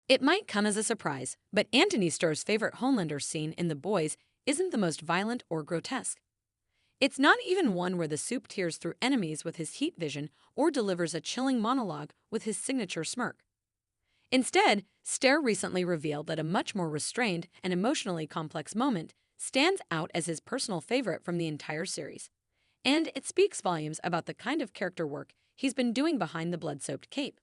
It might come as a surprise, but Antony Starr's favorite Homelander scene in The Boys isn't the most violent or grotesque. It's not even one where the soup tears through enemies with his heat vision or delivers a chilling monologue with his signature smirk. Instead, Starr recently revealed that a much more restrained and emotionally complex moment stands out as his personal favorite from the entire series. And it speaks volumes about the kind of character work he's been doing behind the blood-soaked cape.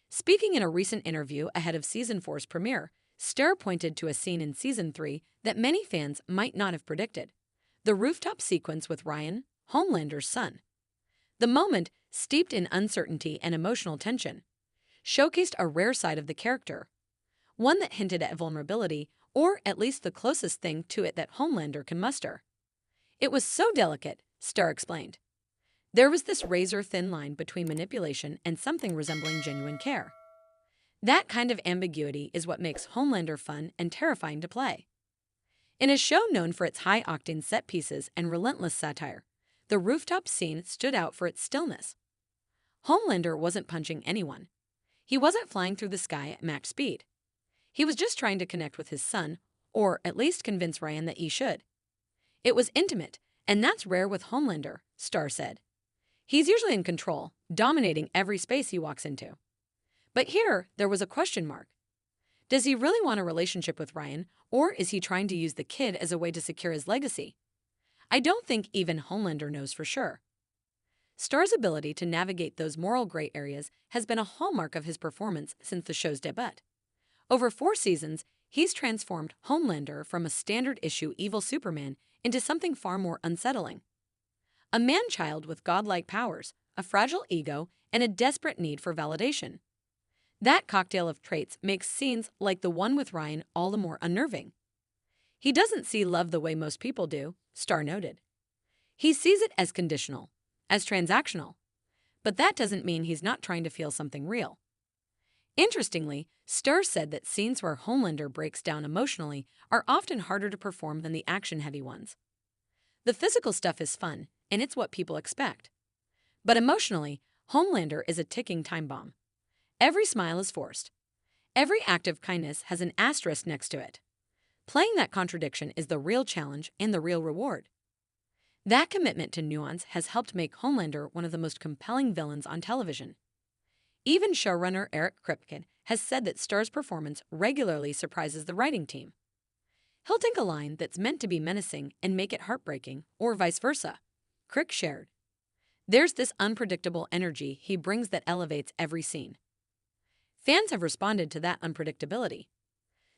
Speaking in a recent interview ahead of Season 4's premiere, Starr pointed to a scene in Season 3 that many fans might not have predicted: the rooftop sequence with Ryan, Homelander's son. The moment, steeped in uncertainty and emotional tension, showcased a rare side of the character, one that hinted at vulnerability, or at least the closest thing to it that Homelander can muster. "It was so delicate," Starr explained. "There was this razor-thin line between manipulation and something resembling genuine care. That kind of ambiguity is what makes Homelander fun and terrifying to play." In a show known for its high-octane set pieces and relentless satire, the rooftop scene stood out for its stillness. Homelander wasn't punching anyone. He wasn't flying through the sky at max speed. He was just trying to connect with his son, or at least convince Ryan that he should. "It was intimate, and that's rare with Homelander," Starr said. "He's usually in control, dominating every space he walks into. But here, there was a question mark. Does he really want a relationship with Ryan, or is he trying to use the kid as a way to secure his legacy? I don't think even Homelander knows for sure." Starr's ability to navigate those moral gray areas has been a hallmark of his performance since the show's debut. Over 4 seasons, he's transformed Homelander from a standard-issue evil Superman into something far more unsettling. A man-child with godlike powers, a fragile ego, and a desperate need for validation. That cocktail of traits makes scenes like the one with Ryan all the more unnerving. "He doesn't see love the way most people do," Starr noted. "He sees it as conditional, as transactional. But that doesn't mean he's not trying to feel something real." Interestingly, Starr said that scenes where Homelander breaks down emotionally are often harder to perform than the action-heavy ones. "The physical stuff is fun, and it's what people expect. But emotionally, Homelander is a ticking time bomb. Every smile is forced. Every act of kindness has an asterisk next to it. Playing that contradiction is the real challenge and the real reward." That commitment to nuance has helped make Homelander one of the most compelling villains on television. Even showrunner Eric Kripke has said that Starr's performance regularly surprises the writing team. "He'll take a line that's meant to be menacing and make it heartbreaking, or vice versa," Crick shared. "There's this unpredictable energy he brings that elevates every scene." Fans have responded to that unpredictability.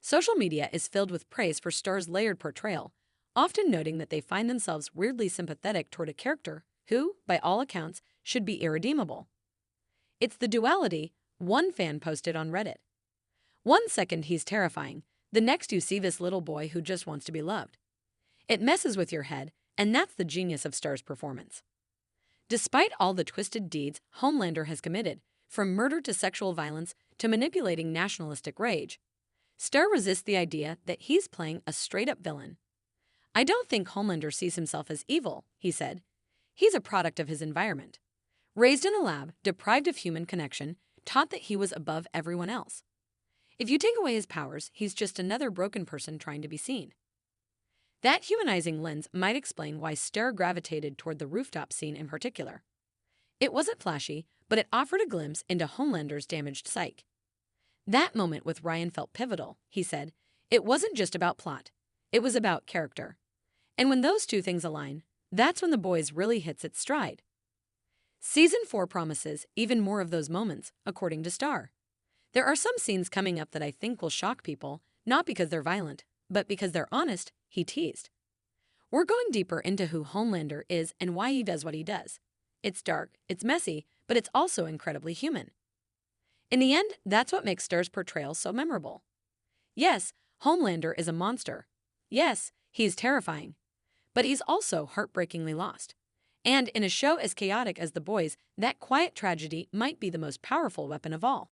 Social media is filled with praise for Starr's layered portrayal, often noting that they find themselves weirdly sympathetic toward a character who, by all accounts, should be irredeemable. "It's the duality," one fan posted on Reddit. "One second he's terrifying, the next you see this little boy who just wants to be loved. It messes with your head, and that's the genius of Starr's performance." Despite all the twisted deeds Homelander has committed, from murder to sexual violence to manipulating nationalistic rage, Starr resists the idea that he's playing a straight-up villain. "I don't think Homelander sees himself as evil," he said. "He's a product of his environment. Raised in a lab, deprived of human connection, taught that he was above everyone else. If you take away his powers, he's just another broken person trying to be seen." That humanizing lens might explain why Starr gravitated toward the rooftop scene in particular. It wasn't flashy, but it offered a glimpse into Homelander's damaged psyche. "That moment with Ryan felt pivotal," he said. "It wasn't just about plot. It was about character. And when those two things align, that's when The Boys really hits its stride." Season 4 promises even more of those moments, according to Starr. "There are some scenes coming up that I think will shock people, not because they're violent, but because they're honest," he teased. "We're going deeper into who Homelander is and why he does what he does. It's dark, it's messy, but it's also incredibly human." In the end, that's what makes Starr's portrayal so memorable. Yes, Homelander is a monster. Yes, he's terrifying. But he's also heartbreakingly lost. And in a show as chaotic as The Boys, that quiet tragedy might be the most powerful weapon of all.